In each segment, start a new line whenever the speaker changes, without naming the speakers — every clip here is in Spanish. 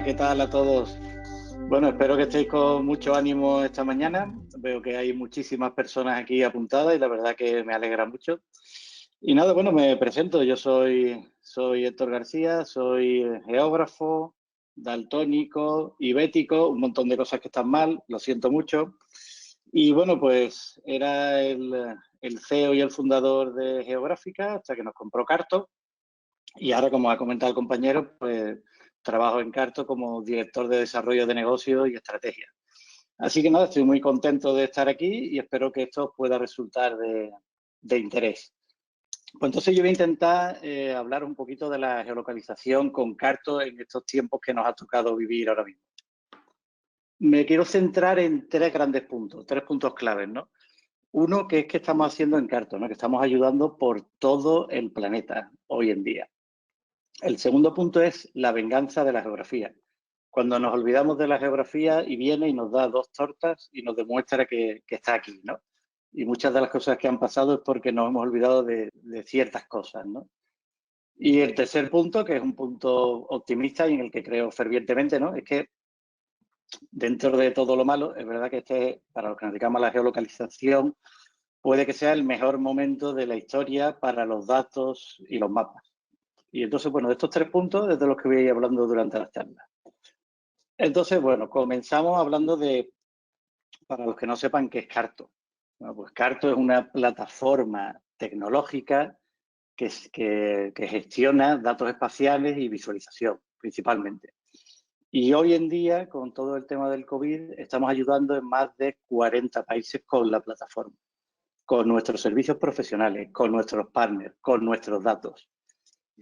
Hola, ¿qué tal a todos? Bueno, espero que estéis con mucho ánimo esta mañana. Veo que hay muchísimas personas aquí apuntadas y la verdad que me alegra mucho. Y nada, bueno, me presento. Yo soy Héctor García, soy geógrafo, daltónico, ibético, un montón de cosas que están mal, lo siento mucho. Y bueno, pues era el CEO y el fundador de Geográfica hasta que nos compró Carto. Y ahora, como ha comentado el compañero, pues trabajo en Carto como director de desarrollo de negocio y estrategia. Así que nada, estoy muy contento de estar aquí y espero que esto pueda resultar de interés. Pues entonces yo voy a intentar hablar un poquito de la geolocalización con Carto en estos tiempos que nos ha tocado vivir ahora mismo. Me quiero centrar en tres grandes puntos, tres puntos claves, ¿no? Uno, que es que estamos haciendo en Carto, ¿no? Que estamos ayudando por todo el planeta hoy en día. El segundo punto es la venganza de la geografía. Cuando nos olvidamos de la geografía y viene y nos da dos tortas y nos demuestra que está aquí, ¿no? Y muchas de las cosas que han pasado es porque nos hemos olvidado de ciertas cosas, ¿no? Y el tercer punto, que es un punto optimista y en el que creo fervientemente, ¿no? Es que dentro de todo lo malo, es verdad que para los que nos dedicamos a la geolocalización, puede que sea el mejor momento de la historia para los datos y los mapas. Y entonces, bueno, de estos tres puntos es de los que voy a ir hablando durante las charlas. Entonces, bueno, comenzamos hablando para los que no sepan qué es Carto. Bueno, pues Carto es una plataforma tecnológica que gestiona datos espaciales y visualización, principalmente. Y hoy en día, con todo el tema del COVID, estamos ayudando en más de 40 países con la plataforma, con nuestros servicios profesionales, con nuestros partners, con nuestros datos.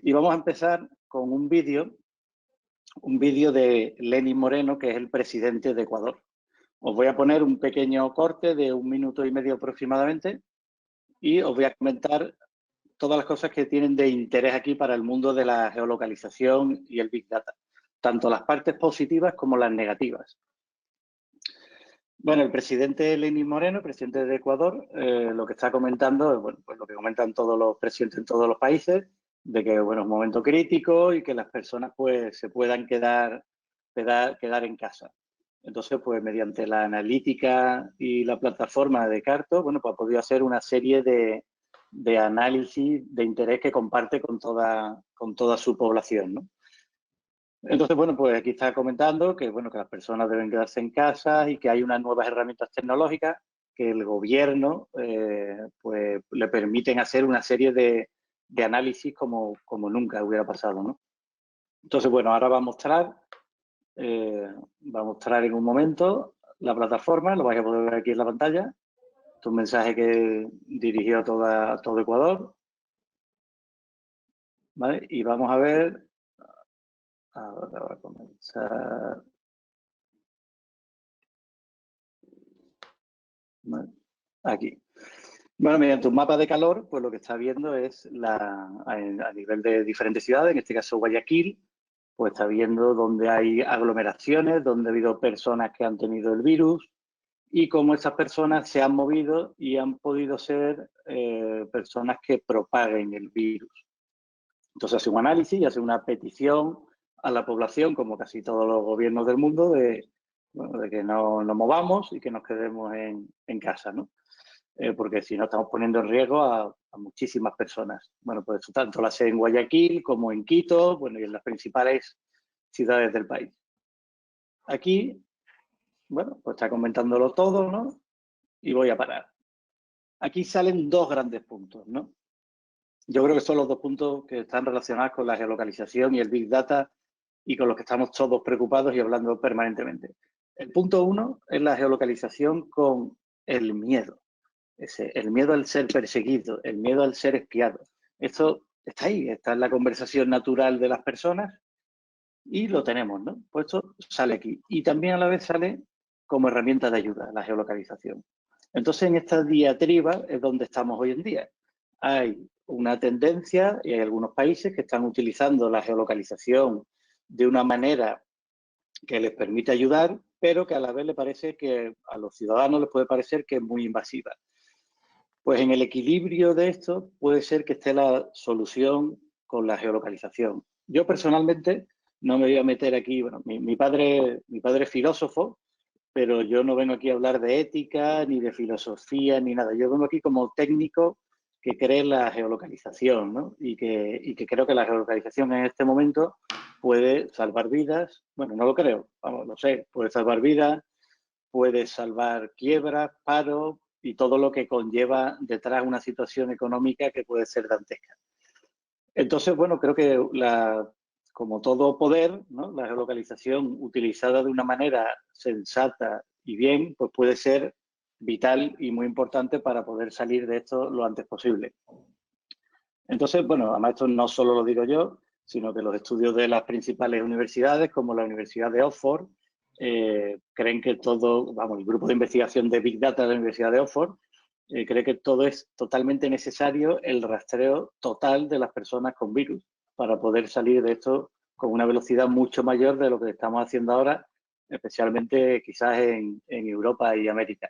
Y vamos a empezar con un vídeo de Lenín Moreno, que es el presidente de Ecuador. Os voy a poner un pequeño corte de 1 minuto y medio aproximadamente y os voy a comentar todas las cosas que tienen de interés aquí para el mundo de la geolocalización y el Big Data, tanto las partes positivas como las negativas. Bueno, el presidente Lenín Moreno, presidente de Ecuador, lo que está comentando es bueno, pues lo que comentan todos los presidentes en todos los países, de que bueno, es un momento crítico y que las personas pues se puedan quedar en casa. Entonces, pues mediante la analítica y la plataforma de Carto, bueno, pues ha podido hacer una serie de análisis de interés que comparte con toda su población, ¿no? Entonces, bueno, pues aquí está comentando que, bueno, que las personas deben quedarse en casa y que hay unas nuevas herramientas tecnológicas que el gobierno pues le permiten hacer una serie de análisis como nunca hubiera pasado, ¿no? Entonces, bueno, ahora va a mostrar en un momento la plataforma, lo vais a poder ver aquí en la pantalla. Este es un mensaje que dirigió a todo Ecuador, ¿vale? Y vamos a ver, ahora va a comenzar. ¿Vale? Aquí. Bueno, mediante un mapa de calor, pues lo que está viendo es a nivel de diferentes ciudades, en este caso Guayaquil, pues está viendo dónde hay aglomeraciones, donde ha habido personas que han tenido el virus y cómo esas personas se han movido y han podido ser personas que propaguen el virus. Entonces hace un análisis y hace una petición a la población, como casi todos los gobiernos del mundo, de que no nos movamos y que nos quedemos en casa, ¿no? Porque si no estamos poniendo en riesgo a muchísimas personas. Bueno, pues tanto la hace en Guayaquil como en Quito, bueno, y en las principales ciudades del país. Aquí, bueno, pues está comentándolo todo, ¿no? Y voy a parar. Aquí salen dos grandes puntos, ¿no? Yo creo que son los dos puntos que están relacionados con la geolocalización y el Big Data y con los que estamos todos preocupados y hablando permanentemente. El punto uno es la geolocalización con el miedo. El miedo al ser perseguido, el miedo al ser espiado. Esto está ahí, está en la conversación natural de las personas y lo tenemos, ¿no? Pues esto sale aquí. Y también a la vez sale como herramienta de ayuda, la geolocalización. Entonces, en esta diatriba es donde estamos hoy en día. Hay una tendencia y hay algunos países que están utilizando la geolocalización de una manera que les permite ayudar, pero que a la vez le parece que a los ciudadanos les puede parecer que es muy invasiva. Pues en el equilibrio de esto puede ser que esté la solución con la geolocalización. Yo personalmente no me voy a meter aquí. Bueno, mi padre es filósofo, pero yo no vengo aquí a hablar de ética, ni de filosofía, ni nada. Yo vengo aquí como técnico que cree en la geolocalización, ¿no? Y que creo que la geolocalización en este momento puede salvar vidas. Bueno, no lo creo, vamos, lo sé, puede salvar vidas, puede salvar quiebras, paro y todo lo que conlleva detrás una situación económica que puede ser dantesca. Entonces, bueno, creo que como todo poder, ¿no? La geolocalización utilizada de una manera sensata y bien, pues puede ser vital y muy importante para poder salir de esto lo antes posible. Entonces, bueno, además esto no solo lo digo yo, sino que los estudios de las principales universidades, como la Universidad de Oxford, creen que todo, vamos, el grupo de investigación de Big Data de la Universidad de Oxford, cree que todo es totalmente necesario el rastreo total de las personas con virus para poder salir de esto con una velocidad mucho mayor de lo que estamos haciendo ahora, especialmente quizás en Europa y América.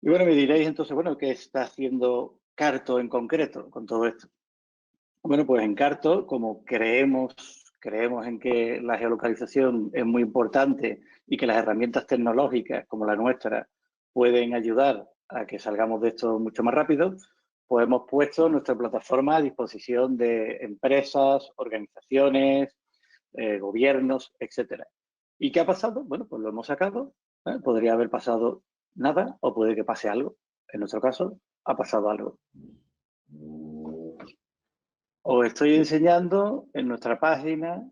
Y bueno, me diréis entonces, bueno, ¿qué está haciendo Carto en concreto con todo esto? Bueno, pues en Carto, como creemos en que la geolocalización es muy importante y que las herramientas tecnológicas como la nuestra pueden ayudar a que salgamos de esto mucho más rápido, pues hemos puesto nuestra plataforma a disposición de empresas, organizaciones, gobiernos, etcétera. ¿Y qué ha pasado? Bueno, pues lo hemos sacado. Podría haber pasado nada o puede que pase algo. En nuestro caso, ha pasado algo. Os estoy enseñando en nuestra página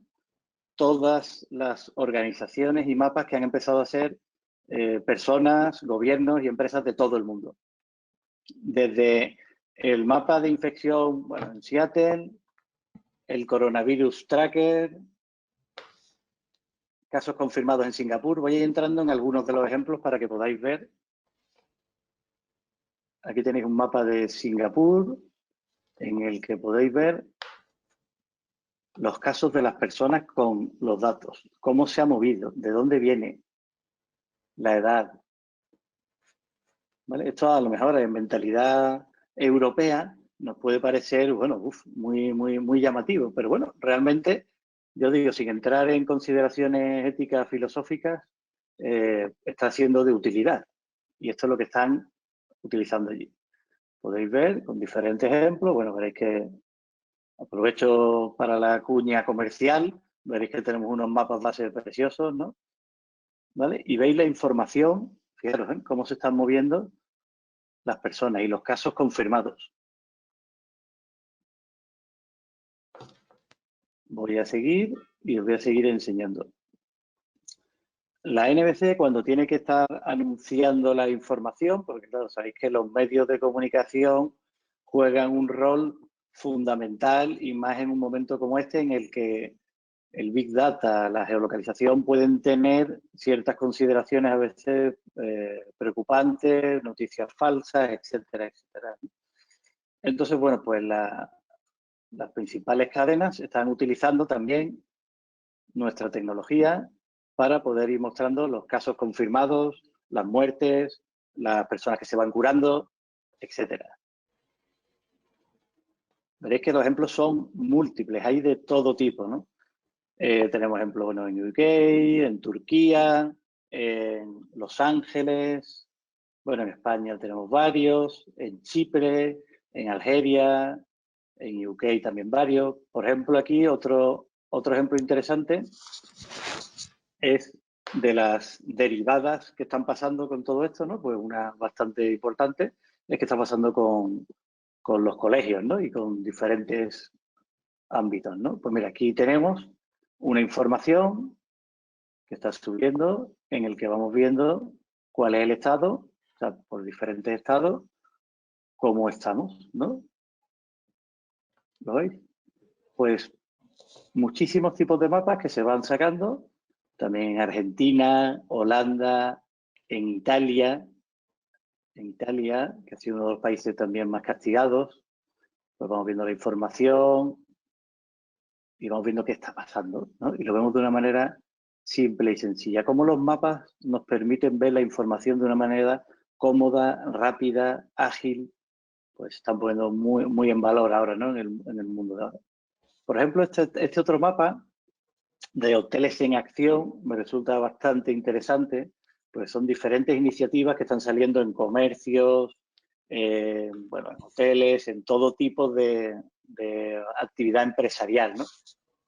todas las organizaciones y mapas que han empezado a ser personas, gobiernos y empresas de todo el mundo. Desde el mapa de infección, bueno, en Seattle, el coronavirus tracker, casos confirmados en Singapur. Voy a ir entrando en algunos de los ejemplos para que podáis ver. Aquí tenéis un mapa de Singapur en el que podéis ver los casos de las personas con los datos, cómo se ha movido, de dónde viene, la edad. ¿Vale? Esto a lo mejor en mentalidad europea nos puede parecer, bueno, muy llamativo, pero bueno, realmente, yo digo, sin entrar en consideraciones éticas, filosóficas, está siendo de utilidad. Y esto es lo que están utilizando allí. Podéis ver con diferentes ejemplos, bueno, veréis que aprovecho para la cuña comercial, veréis que tenemos unos mapas base preciosos, ¿no? ¿Vale? Y veis la información, fijaros, cómo se están moviendo las personas y los casos confirmados. Voy a seguir y os voy a seguir enseñando. La NBC, cuando tiene que estar anunciando la información, porque claro, sabéis que los medios de comunicación juegan un rol fundamental y más en un momento como este en el que el Big Data, la geolocalización pueden tener ciertas consideraciones a veces preocupantes, noticias falsas, etcétera, etcétera. Entonces, bueno, pues las principales cadenas están utilizando también nuestra tecnología para poder ir mostrando los casos confirmados, las muertes, las personas que se van curando, etcétera. Veréis que los ejemplos son múltiples, hay de todo tipo, ¿no? Tenemos ejemplos bueno, en UK, en Turquía, en Los Ángeles, bueno, en España tenemos varios, en Chipre, en Algeria, en UK también varios. Por ejemplo, aquí otro ejemplo interesante es de las derivadas que están pasando con todo esto, ¿no? Pues una bastante importante es que está pasando con los colegios, ¿no? Y con diferentes ámbitos, ¿no? Pues mira, aquí tenemos una información que está subiendo en el que vamos viendo cuál es el estado, o sea, por diferentes estados, cómo estamos, ¿no? ¿Lo veis? Pues muchísimos tipos de mapas que se van sacando, también en Argentina, Holanda, en Italia, que ha sido uno de los países también más castigados, pues vamos viendo la información y vamos viendo qué está pasando, ¿no? Y lo vemos de una manera simple y sencilla. Cómo los mapas nos permiten ver la información de una manera cómoda, rápida, ágil, pues están poniendo muy en valor ahora, ¿no? En el mundo de ahora. Por ejemplo, este otro mapa de hoteles en acción me resulta bastante interesante, pues son diferentes iniciativas que están saliendo en comercios, bueno, en hoteles, en todo tipo de actividad empresarial, ¿no?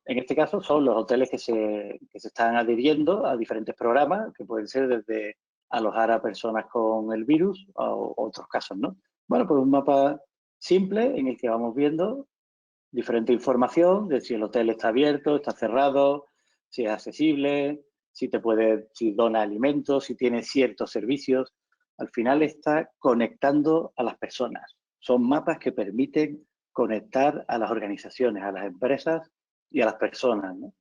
En este caso son los hoteles que se están adhiriendo a diferentes programas, que pueden ser desde alojar a personas con el virus o otros casos, ¿no? Bueno, pues un mapa simple en el que vamos viendo diferente información de si el hotel está abierto, está cerrado, si es accesible, si dona alimentos, si tiene ciertos servicios. Al final está conectando a las personas. Son mapas que permiten conectar a las organizaciones, a las empresas y a las personas, ¿no?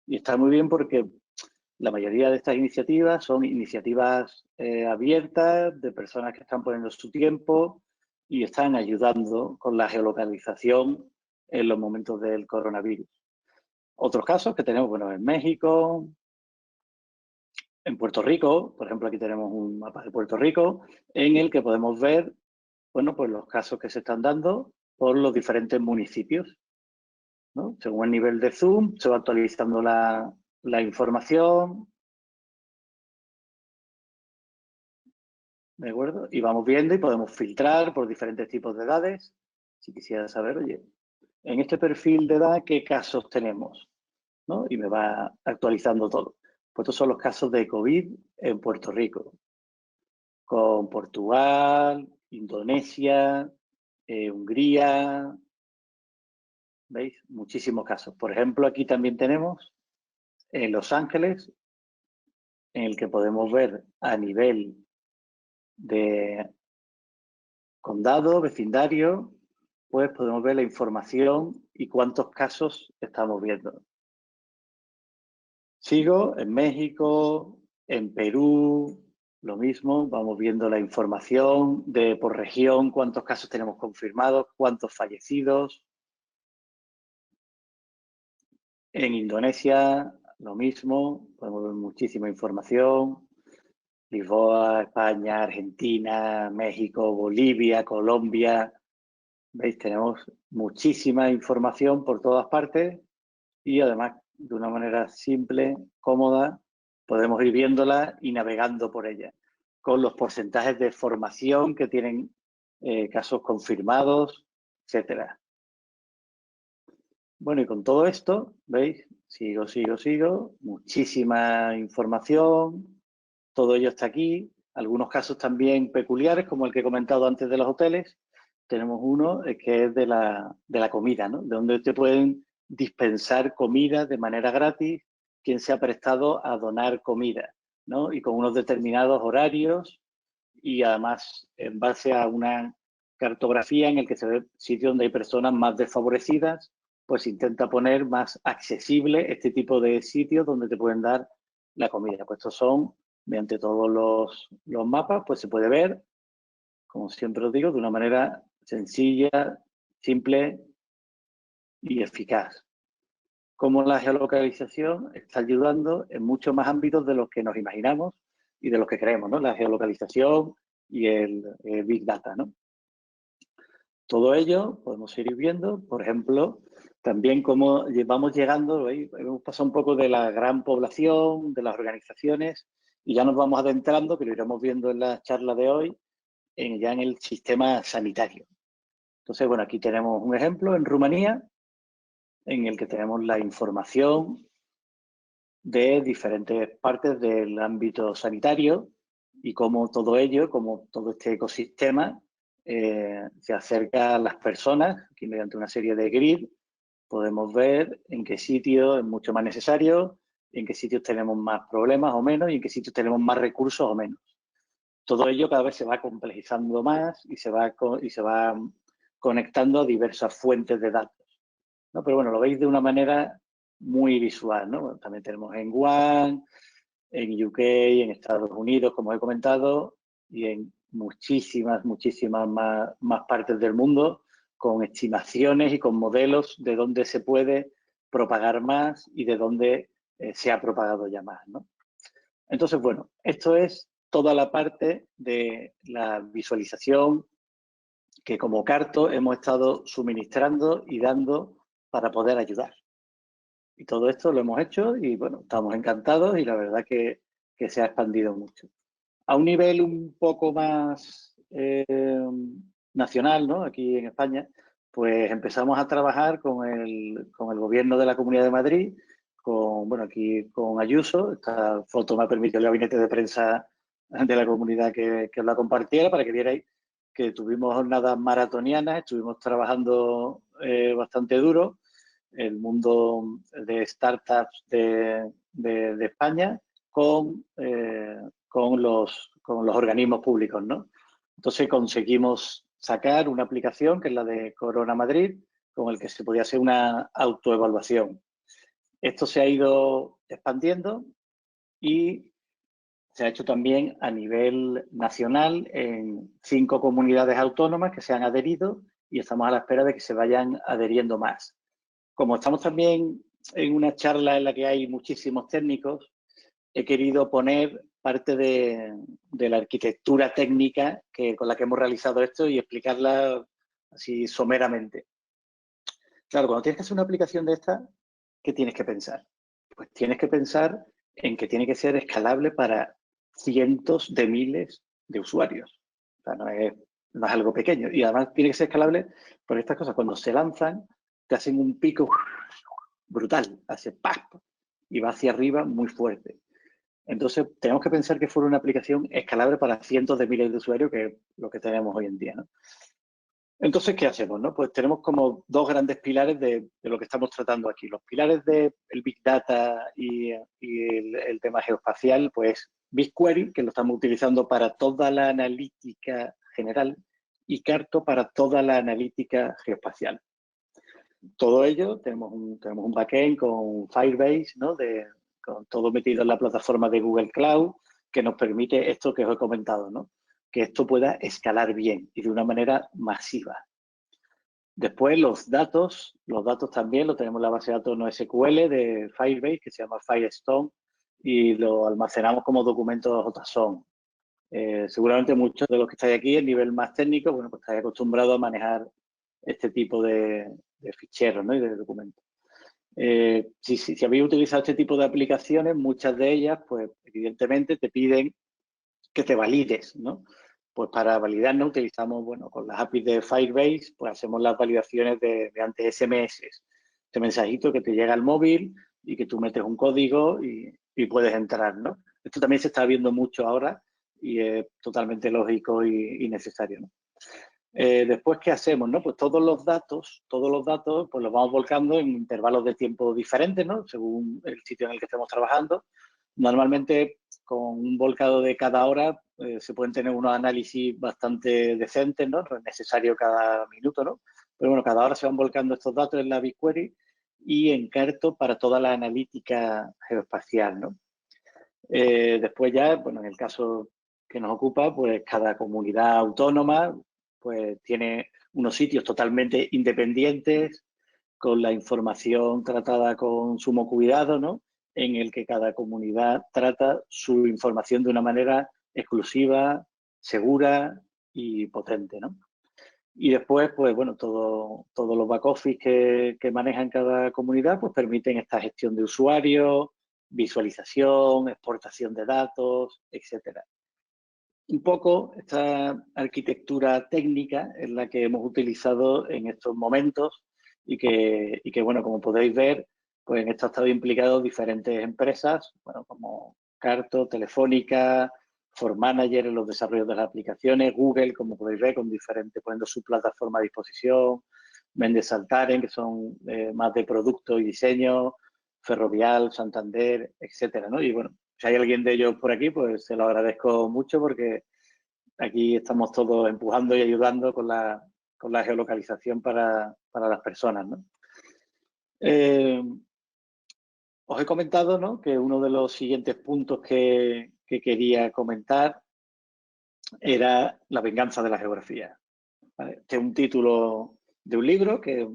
Y está muy bien porque la mayoría de estas iniciativas son iniciativas abiertas, de personas que están poniendo su tiempo y están ayudando con la geolocalización en los momentos del coronavirus. Otros casos que tenemos, bueno, en México, en Puerto Rico, por ejemplo, aquí tenemos un mapa de Puerto Rico en el que podemos ver, bueno, pues los casos que se están dando por los diferentes municipios, ¿no? Según el nivel de zoom, se va actualizando la información, ¿de acuerdo? Y vamos viendo y podemos filtrar por diferentes tipos de edades. Si quisiera saber, oye, en este perfil de edad, ¿qué casos tenemos? ¿No? Y me va actualizando todo. Pues estos son los casos de COVID en Puerto Rico, con Portugal, Indonesia, Hungría, ¿veis? Muchísimos casos. Por ejemplo, aquí también tenemos en Los Ángeles, en el que podemos ver a nivel de condado, vecindario, pues podemos ver la información y cuántos casos estamos viendo. Sigo en México, en Perú, lo mismo, vamos viendo la información de por región, cuántos casos tenemos confirmados, cuántos fallecidos. En Indonesia, lo mismo, podemos ver muchísima información. Lisboa, España, Argentina, México, Bolivia, Colombia. ¿Veis? Tenemos muchísima información por todas partes y además de una manera simple, cómoda, podemos ir viéndola y navegando por ella, con los porcentajes de formación que tienen casos confirmados, etcétera. Bueno, y con todo esto, ¿veis? Sigo, muchísima información, todo ello está aquí, algunos casos también peculiares, como el que he comentado antes de los hoteles. Tenemos uno que es de la comida, ¿no? De donde te pueden dispensar comida de manera gratis, quien se ha prestado a donar comida, ¿no? Y con unos determinados horarios y además en base a una cartografía en el que se ve sitios donde hay personas más desfavorecidas, pues intenta poner más accesible este tipo de sitios donde te pueden dar la comida. Pues estos son, mediante todos los mapas, pues se puede ver, como siempre os digo, de una manera sencilla, simple y eficaz. Cómo la geolocalización está ayudando en muchos más ámbitos de los que nos imaginamos y de los que creemos, ¿no? La geolocalización y el Big Data, ¿no? Todo ello podemos ir viendo, por ejemplo, también cómo vamos llegando, ¿veis? Hemos pasado un poco de la gran población, de las organizaciones, y ya nos vamos adentrando, que lo iremos viendo en la charla de hoy, ya en el sistema sanitario. Entonces, bueno, aquí tenemos un ejemplo en Rumanía, en el que tenemos la información de diferentes partes del ámbito sanitario y cómo todo ello, cómo todo este ecosistema se acerca a las personas. Aquí mediante una serie de grid podemos ver en qué sitios es mucho más necesario, en qué sitios tenemos más problemas o menos y en qué sitios tenemos más recursos o menos. Todo ello cada vez se va complejizando más y se va conectando a diversas fuentes de datos, ¿no? Pero bueno, lo veis de una manera muy visual, ¿no? También tenemos en One, en UK, en Estados Unidos, como he comentado, y en muchísimas más partes del mundo, con estimaciones y con modelos de dónde se puede propagar más y de dónde se ha propagado ya más, ¿no? Entonces, bueno, esto es toda la parte de la visualización que como Carto hemos estado suministrando y dando para poder ayudar. Y todo esto lo hemos hecho y, bueno, estamos encantados y la verdad que se ha expandido mucho. A un nivel un poco más nacional, ¿no? Aquí en España, pues empezamos a trabajar con el gobierno de la Comunidad de Madrid, bueno, aquí con Ayuso. Esta foto me ha permitido el gabinete de prensa de la comunidad que os la compartiera para que vierais que tuvimos jornadas maratonianas, estuvimos trabajando bastante duro, el mundo de startups de España con los organismos públicos, ¿no? Entonces conseguimos sacar una aplicación que es la de Corona Madrid, con el que se podía hacer una autoevaluación. Esto se ha ido expandiendo y se ha hecho también a nivel nacional en 5 comunidades autónomas que se han adherido y estamos a la espera de que se vayan adheriendo más. Como estamos también en una charla en la que hay muchísimos técnicos, he querido poner parte de la arquitectura técnica con la que hemos realizado esto y explicarla así someramente. Claro, cuando tienes que hacer una aplicación de esta, ¿qué tienes que pensar? Pues tienes que pensar en que tiene que ser escalable para cientos de miles de usuarios. O sea, no es algo pequeño. Y además tiene que ser escalable por estas cosas. Cuando se lanzan, te hacen un pico brutal, hace ¡pap! Y va hacia arriba muy fuerte. Entonces, tenemos que pensar que fuera una aplicación escalable para cientos de miles de usuarios, que es lo que tenemos hoy en día, ¿no? Entonces, ¿qué hacemos, no? Pues tenemos como 2 grandes pilares de lo que estamos tratando aquí. Los pilares del Big Data y el tema geoespacial, pues BigQuery, que lo estamos utilizando para toda la analítica general, y Carto para toda la analítica geoespacial. Todo ello, tenemos un backend con Firebase, ¿no? Con todo metido en la plataforma de Google Cloud, que nos permite esto que os he comentado, ¿no? Que esto pueda escalar bien y de una manera masiva. Después los datos también lo tenemos en la base de datos NoSQL de Firebase, que se llama Firestone, y lo almacenamos como documentos JSON. Seguramente muchos de los que estáis aquí, a nivel más técnico, bueno, pues estáis acostumbrados a manejar este tipo de ficheros, ¿no? Y de documentos. Si habéis utilizado este tipo de aplicaciones, muchas de ellas, pues evidentemente te piden que te valides, ¿no? Pues para validarnos utilizamos, bueno, con las APIs de Firebase, pues hacemos las validaciones mediante SMS. Este mensajito que te llega al móvil y que tú metes un código y puedes entrar, ¿no? Esto también se está viendo mucho ahora y es totalmente lógico y necesario, ¿no? Después, ¿qué hacemos? ¿No? Pues todos los datos, pues los vamos volcando en intervalos de tiempo diferentes, ¿no? Según el sitio en el que estemos trabajando. Normalmente, con un volcado de cada hora, se pueden tener unos análisis bastante decentes, ¿no? No es necesario cada minuto, ¿no? Pero bueno, cada hora se van volcando estos datos en la BigQuery y en Carto para toda la analítica geoespacial, ¿no? Después ya, bueno, en el caso que nos ocupa, pues cada comunidad autónoma pues tiene unos sitios totalmente independientes, con la información tratada con sumo cuidado, ¿no? En el que cada comunidad trata su información de una manera exclusiva, segura y potente, ¿no? Y después, pues bueno, todos los back office que manejan cada comunidad, pues permiten esta gestión de usuarios, visualización, exportación de datos, etcétera. Un poco esta arquitectura técnica es la que hemos utilizado en estos momentos y que bueno, como podéis ver, pues en esto han estado implicados diferentes empresas, bueno, como Carto, Telefónica, ForManager en los desarrollos de las aplicaciones, Google, como podéis ver, con diferentes, poniendo su plataforma a disposición, Mendes Altaren, que son más de producto y diseño, Ferrovial, Santander, etcétera, ¿no? Y bueno, si hay alguien de ellos por aquí, pues se lo agradezco mucho porque aquí estamos todos empujando y ayudando con la geolocalización para las personas, ¿no? Os he comentado, ¿no?, que uno de los siguientes puntos que quería comentar era la venganza de la geografía. ¿Vale? Este es un título de un libro que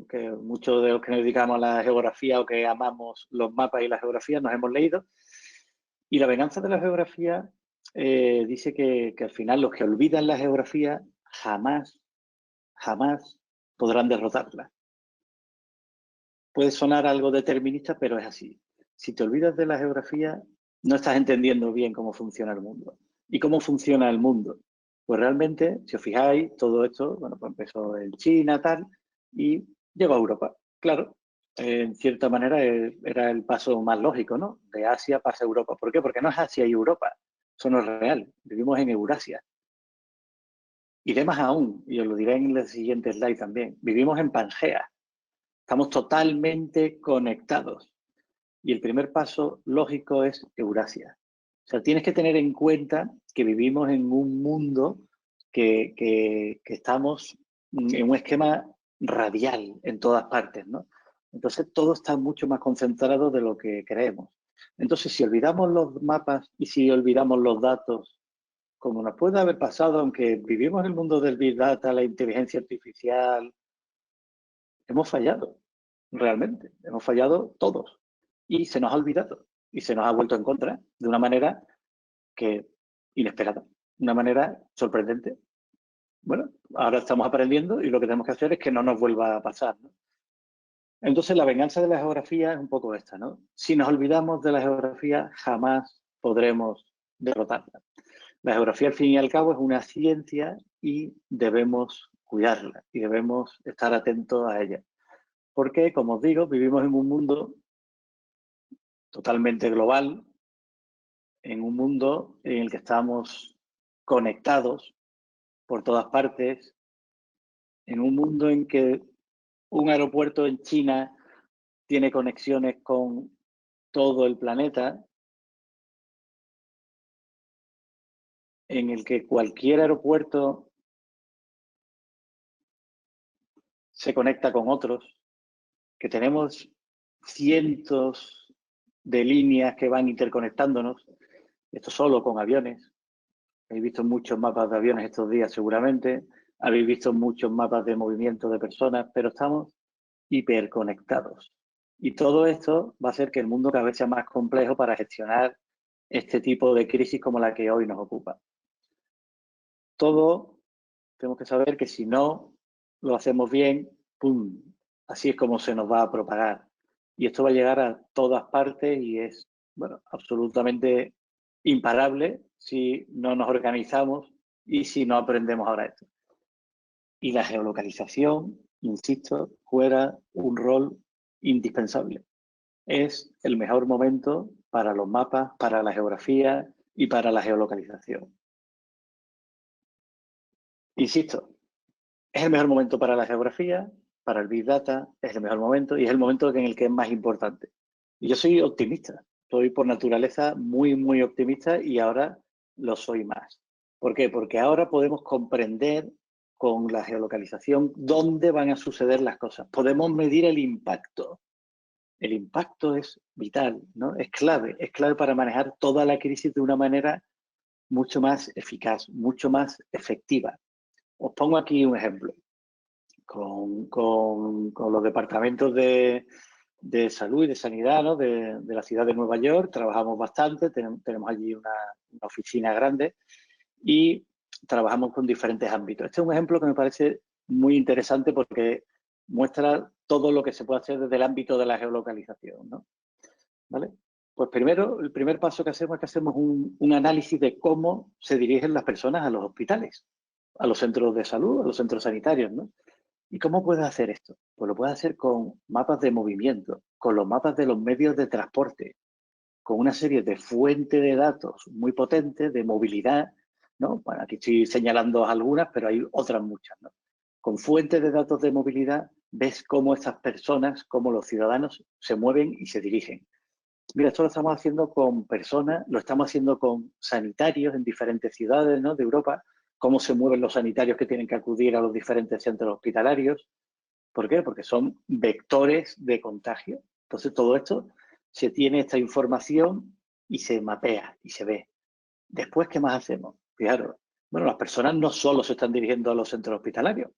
muchos de los que nos dedicamos a la geografía o que amamos los mapas y la geografía nos hemos leído. Y la venganza de la geografía dice que al final los que olvidan la geografía jamás podrán derrotarla. puede sonar algo determinista, pero es así. Si te olvidas de la geografía, no estás entendiendo bien cómo funciona el mundo. ¿Y cómo funciona el mundo? Pues realmente, si os fijáis, todo esto, bueno, pues empezó en China, tal, y llegó a Europa. Claro, en cierta manera era el paso más lógico, ¿no? De Asia pasa a Europa. ¿Por qué? Porque no es Asia y Europa. Eso no es real. Vivimos en Eurasia. Y de más aún, y os lo diré en el siguiente slide también, vivimos en Pangea. Estamos totalmente conectados. Y el primer paso lógico es Eurasia. O sea, tienes que tener en cuenta que vivimos en un mundo que estamos en un esquema radial en todas partes, ¿no? Entonces, todo está mucho más concentrado de lo que creemos. Entonces, si olvidamos los mapas y si olvidamos los datos, como nos puede haber pasado, aunque vivimos en el mundo del Big Data, la inteligencia artificial, hemos fallado, realmente. Hemos fallado todos. Y se nos ha olvidado. Y se nos ha vuelto en contra de una manera que inesperada, una manera sorprendente. Bueno, ahora estamos aprendiendo y lo que tenemos que hacer es que no nos vuelva a pasar, ¿no? Entonces, la venganza de la geografía es un poco esta, ¿no? Si nos olvidamos de la geografía, jamás podremos derrotarla. La geografía, al fin y al cabo, es una ciencia y debemos cuidarla y debemos estar atentos a ella. Porque, como os digo, vivimos en un mundo totalmente global, en un mundo en el que estamos conectados por todas partes, en un mundo en que un aeropuerto en China tiene conexiones con todo el planeta, en el que cualquier aeropuerto se conecta con otros, que tenemos cientos de líneas que van interconectándonos, esto solo con aviones. Habéis visto muchos mapas de aviones estos días seguramente, habéis visto muchos mapas de movimiento de personas, pero estamos hiperconectados. Y todo esto va a hacer que el mundo cada vez sea más complejo para gestionar este tipo de crisis como la que hoy nos ocupa. Todo tenemos que saber que si no lo hacemos bien, ¡pum!, así es como se nos va a propagar. Y esto va a llegar a todas partes y es, bueno, absolutamente imparable si no nos organizamos y si no aprendemos ahora esto. Y la geolocalización, insisto, juega un rol indispensable. Es el mejor momento para los mapas, para la geografía y para la geolocalización. Insisto, es el mejor momento para la geografía, para el Big Data, es el mejor momento y es el momento en el que es más importante. Y yo soy optimista, soy por naturaleza muy, muy optimista y ahora lo soy más. ¿Por qué? Porque ahora podemos comprender con la geolocalización dónde van a suceder las cosas. Podemos medir el impacto. El impacto es vital, ¿no? Es clave para manejar toda la crisis de una manera mucho más eficaz, mucho más efectiva. Os pongo aquí un ejemplo. Con los departamentos de salud y de sanidad, ¿no?, de la ciudad de Nueva York, trabajamos bastante, tenemos allí una oficina grande y trabajamos con diferentes ámbitos. Este es un ejemplo que me parece muy interesante porque muestra todo lo que se puede hacer desde el ámbito de la geolocalización, ¿no? ¿Vale? Pues primero, el primer paso que hacemos es que hacemos un análisis de cómo se dirigen las personas a los hospitales, a los centros de salud, a los centros sanitarios, ¿no? ¿Y cómo puedes hacer esto? Pues lo puedes hacer con mapas de movimiento, con los mapas de los medios de transporte, con una serie de fuentes de datos muy potentes de movilidad, ¿no? Bueno, aquí estoy señalando algunas, pero hay otras muchas, ¿no? Con fuentes de datos de movilidad ves cómo estas personas, cómo los ciudadanos se mueven y se dirigen. Mira, esto lo estamos haciendo con personas, lo estamos haciendo con sanitarios en diferentes ciudades, ¿no?, de Europa, cómo se mueven los sanitarios que tienen que acudir a los diferentes centros hospitalarios. ¿Por qué? Porque son vectores de contagio. Entonces, todo esto se tiene esta información y se mapea y se ve. Después, ¿qué más hacemos? Fijaros, bueno, las personas no solo se están dirigiendo a los centros hospitalarios.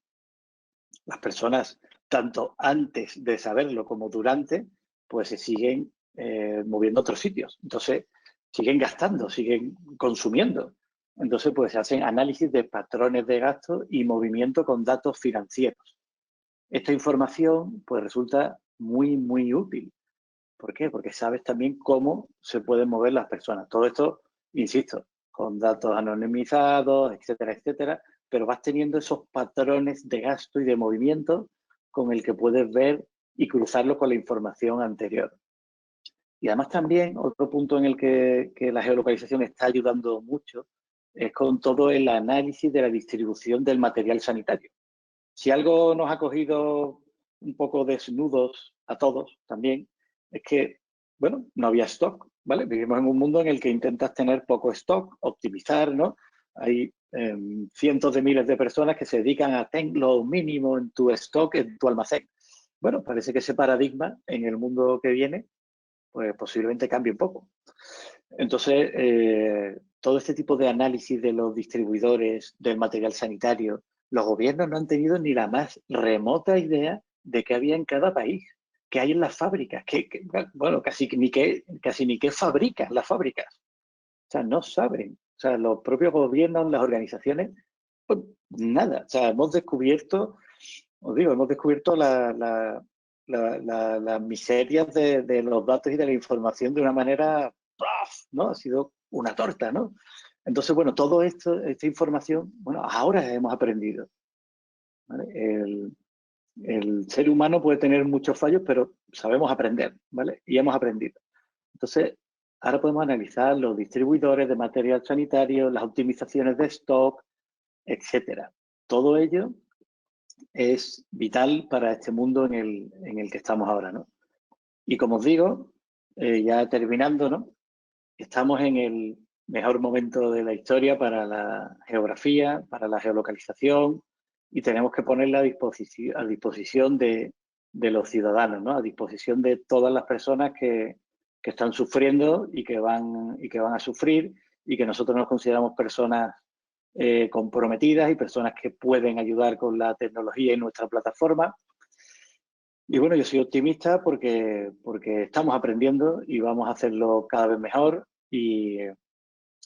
Las personas, tanto antes de saberlo como durante, pues se siguen moviendo a otros sitios. Entonces, siguen gastando, siguen consumiendo. Entonces, pues se hacen análisis de patrones de gasto y movimiento con datos financieros. Esta información, pues resulta muy, muy útil. ¿Por qué? Porque sabes también cómo se pueden mover las personas. Todo esto, insisto, con datos anonimizados, etcétera, etcétera, pero vas teniendo esos patrones de gasto y de movimiento con el que puedes ver y cruzarlo con la información anterior. Y además también otro punto en el que la geolocalización está ayudando mucho es con todo el análisis de la distribución del material sanitario. Si algo nos ha cogido un poco desnudos a todos también, es que, bueno, no había stock, ¿vale? Vivimos en un mundo en el que intentas tener poco stock, optimizar, ¿no? Hay cientos de miles de personas que se dedican a tener lo mínimo en tu stock, en tu almacén. Bueno, parece que ese paradigma en el mundo que viene, pues posiblemente cambie un poco. Entonces, todo este tipo de análisis de los distribuidores del material sanitario, los gobiernos no han tenido ni la más remota idea de qué había en cada país, qué hay en las fábricas, bueno, casi ni qué fabrican las fábricas. O sea, no saben. O sea, los propios gobiernos, las organizaciones, pues nada. O sea, hemos descubierto, os digo, hemos descubierto las miserias de los datos y de la información de una manera, ¡paf!, ¿no? Ha sido una torta, ¿no? Entonces, bueno, todo esto, esta información, bueno, ahora hemos aprendido. ¿Vale? El ser humano puede tener muchos fallos, pero sabemos aprender, ¿vale? Y hemos aprendido. Entonces, ahora podemos analizar los distribuidores de material sanitario, las optimizaciones de stock, etcétera. Todo ello es vital para este mundo en el que estamos ahora, ¿no? Y como os digo, ya terminando, ¿no? Estamos en el mejor momento de la historia para la geografía, para la geolocalización, y tenemos que ponerla a disposición de los ciudadanos, ¿no? A disposición de todas las personas que están sufriendo y que van a sufrir, y que nosotros nos consideramos personas comprometidas y personas que pueden ayudar con la tecnología y nuestra plataforma. Y bueno, yo soy optimista porque estamos aprendiendo y vamos a hacerlo cada vez mejor. Y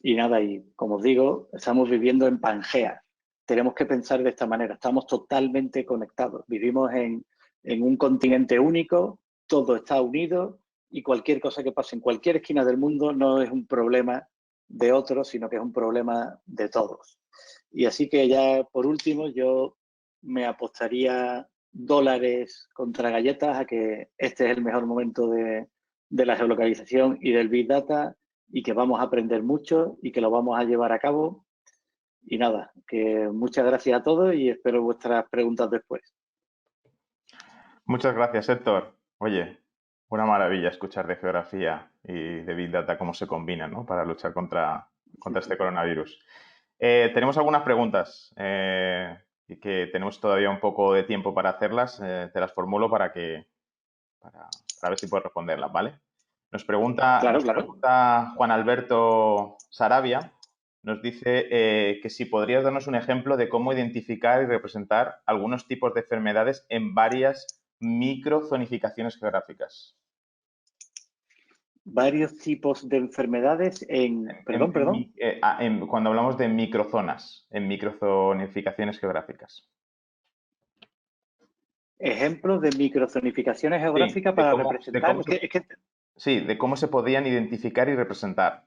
nada, y como os digo, estamos viviendo en Pangea. Tenemos que pensar de esta manera. Estamos totalmente conectados. Vivimos en un continente único, todo está unido, y cualquier cosa que pase en cualquier esquina del mundo no es un problema de otros, sino que es un problema de todos. Y así que ya por último, yo me apostaría dólares contra galletas a que este es el mejor momento de la geolocalización y del Big Data, y que vamos a aprender mucho y que lo vamos a llevar a cabo. Y nada, que muchas gracias a todos y espero vuestras preguntas después.
Muchas gracias, Héctor. Oye, una maravilla escuchar de geografía y de Big Data cómo se combinan, ¿no? Para luchar contra este coronavirus. Tenemos algunas preguntas y que tenemos todavía un poco de tiempo para hacerlas. Te las formulo para ver si puedes responderlas, ¿vale? Nos pregunta,
Claro,
nos
claro.
pregunta Juan Alberto Sarabia, nos dice que si podrías darnos un ejemplo de cómo identificar y representar algunos tipos de enfermedades en varias microzonificaciones geográficas.
Varios tipos de enfermedades perdón.
Cuando hablamos de microzonas, en microzonificaciones geográficas.
Ejemplos de microzonificaciones
Sí,
geográficas para representar.
Sí, de cómo se podían identificar y representar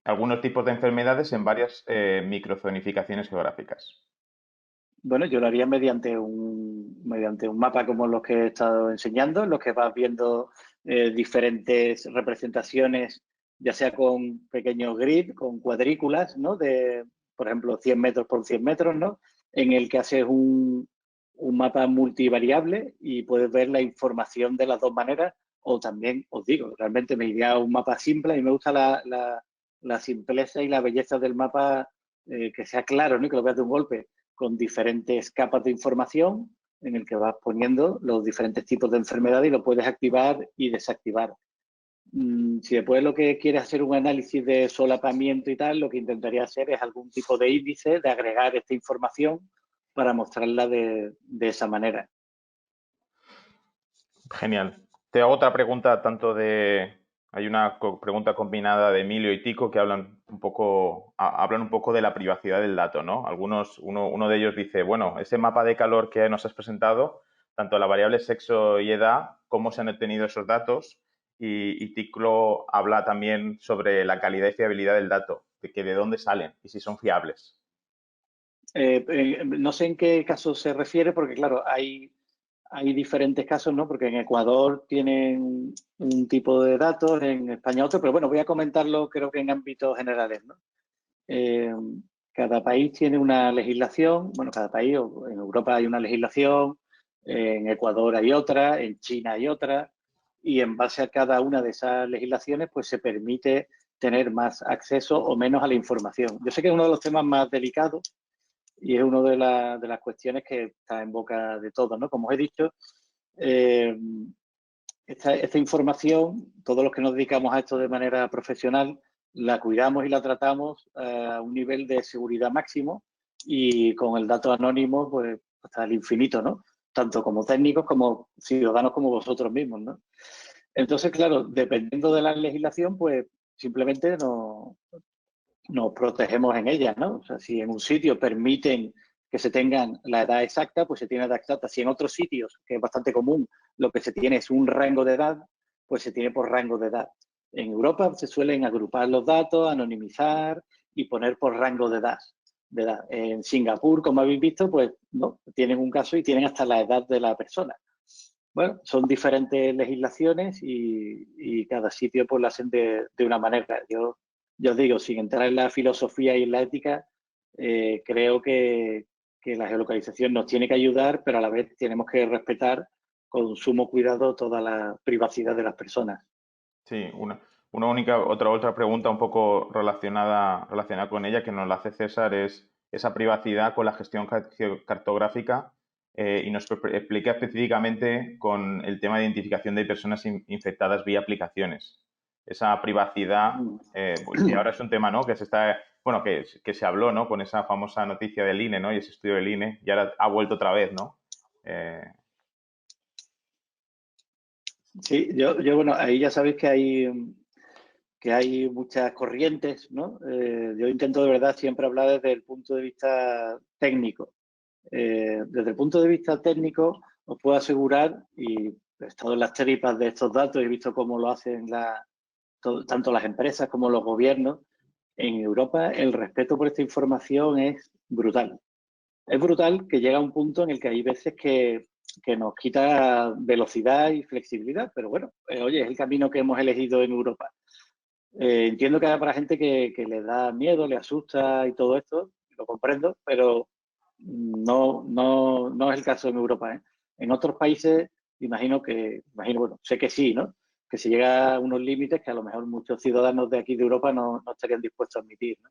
algunos tipos de enfermedades en varias microzonificaciones geográficas.
Bueno, yo lo haría mediante un mapa como los que he estado enseñando, en los que vas viendo diferentes representaciones, ya sea con pequeños grid, con cuadrículas, ¿no? De, por ejemplo, 100 metros por 100 metros, ¿no? En el que haces un mapa multivariable y puedes ver la información de las dos maneras. O también, os digo, realmente me iría a un mapa simple y me gusta la simpleza y la belleza del mapa, que sea claro, ¿no? Que lo veas de un golpe, con diferentes capas de información en el que vas poniendo los diferentes tipos de enfermedades y lo puedes activar y desactivar. Si después lo que quieres hacer un análisis de solapamiento y tal, lo que intentaría hacer es algún tipo de índice, de agregar esta información para mostrarla de esa manera.
Genial. Te hago otra pregunta, hay una pregunta combinada de Emilio y Tico que hablan un poco de la privacidad del dato, ¿no? Uno de ellos dice, bueno, ese mapa de calor que nos has presentado tanto la variable sexo y edad, cómo se han obtenido esos datos, y Ticlo habla también sobre la calidad y fiabilidad del dato, de dónde salen y si son fiables.
No sé en qué caso se refiere, porque claro, hay diferentes casos, ¿no? Porque en Ecuador tienen un tipo de datos, en España otro, pero bueno, voy a comentarlo creo que en ámbitos generales, ¿no? Eh, Cada país tiene una legislación, bueno, cada país, en Europa hay una legislación, en Ecuador hay otra, en China hay otra, y en base a cada una de esas legislaciones, pues se permite tener más acceso o menos a la información. Yo sé que es uno de los temas más delicados y es una de las cuestiones que está en boca de todos, ¿no? Como os he dicho, eh, esta información, todos los que nos dedicamos a esto de manera profesional, la cuidamos y la tratamos a un nivel de seguridad máximo y con el dato anónimo, pues hasta el infinito, ¿no? Tanto como técnicos como ciudadanos como vosotros mismos, ¿no? Entonces, claro, dependiendo de la legislación, pues simplemente nos protegemos en ellas, ¿no? O sea, si en un sitio permiten que se tengan la edad exacta, pues se tiene edad exacta. Si en otros sitios, que es bastante común, lo que se tiene es un rango de edad, pues se tiene por rango de edad. En Europa se suelen agrupar los datos, anonimizar y poner por rango de edad. En Singapur, como habéis visto, pues no, tienen un caso y tienen hasta la edad de la persona. Bueno, son diferentes legislaciones y cada sitio pues lo hacen de una manera. Yo os digo, sin entrar en la filosofía y en la ética, creo que la geolocalización nos tiene que ayudar, pero a la vez tenemos que respetar con sumo cuidado toda la privacidad de las personas.
Sí, otra pregunta un poco relacionada con ella que nos la hace César es esa privacidad con la gestión cartográfica, y nos explica específicamente con el tema de identificación de personas infectadas vía aplicaciones. Esa privacidad, que ahora es un tema, ¿no? Que se está, bueno, que se habló, ¿no? Con esa famosa noticia del INE, ¿no? Y ese estudio del INE, y ahora ha vuelto otra vez, ¿no?
Sí, bueno, ahí ya sabéis que hay muchas corrientes, ¿no? Yo intento de verdad siempre hablar desde el punto de vista técnico. Desde el punto de vista técnico, os puedo asegurar, y he estado en las tripas de estos datos y he visto cómo lo hacen tanto las empresas como los gobiernos, en Europa el respeto por esta información es brutal. Es brutal que llega a un punto en el que hay veces que nos quita velocidad y flexibilidad, pero bueno, oye, es el camino que hemos elegido en Europa. Entiendo que hay para gente que le da miedo, le asusta y todo esto, lo comprendo, pero no es el caso en Europa, ¿eh? En otros países, bueno, sé que sí, ¿no? Que se llega a unos límites que a lo mejor muchos ciudadanos de aquí de Europa no estarían dispuestos a admitir, ¿no?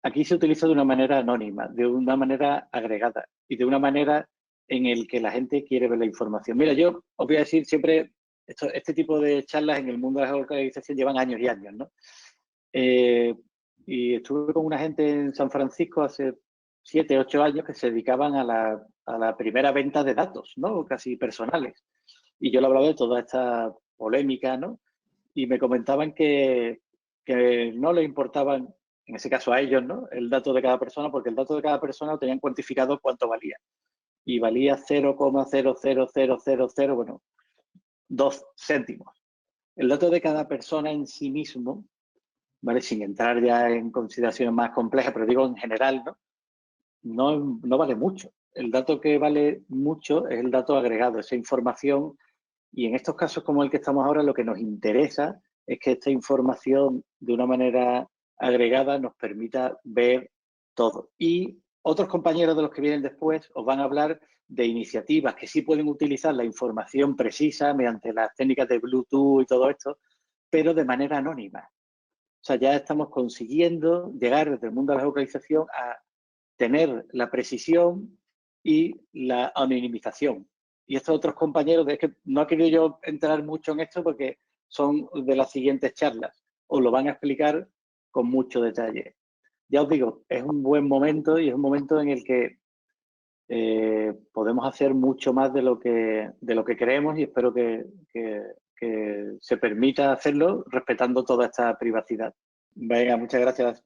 Aquí se utiliza de una manera anónima, de una manera agregada y de una manera en el que la gente quiere ver la información. Mira, yo os voy a decir siempre, este tipo de charlas en el mundo de la geolocalización llevan años y años, ¿no? Eh, y estuve con una gente en San Francisco hace 7, 8 años que se dedicaban a la primera venta de datos, ¿no? Casi personales. Y yo le hablaba de toda esta polémica, ¿no? Y me comentaban que no les importaban, en ese caso a ellos, ¿no? El dato de cada persona, porque el dato de cada persona lo tenían cuantificado cuánto valía. Y valía 0,00000, bueno, 2 céntimos. El dato de cada persona en sí mismo, ¿vale? Sin entrar ya en consideraciones más complejas, pero digo en general, ¿no? No vale mucho. El dato que vale mucho es el dato agregado, esa información. Y en estos casos como el que estamos ahora, lo que nos interesa es que esta información de una manera agregada nos permita ver todo. Y otros compañeros de los que vienen después os van a hablar de iniciativas que sí pueden utilizar la información precisa mediante las técnicas de Bluetooth y todo esto, pero de manera anónima. O sea, ya estamos consiguiendo llegar desde el mundo de la geolocalización a tener la precisión y la anonimización. Y estos otros compañeros, es que no he querido yo entrar mucho en esto porque son de las siguientes charlas, os lo van a explicar con mucho detalle. Ya os digo, es un buen momento y es un momento en el que podemos hacer mucho más de lo que creemos y espero que se permita hacerlo respetando toda esta privacidad. Venga, muchas gracias.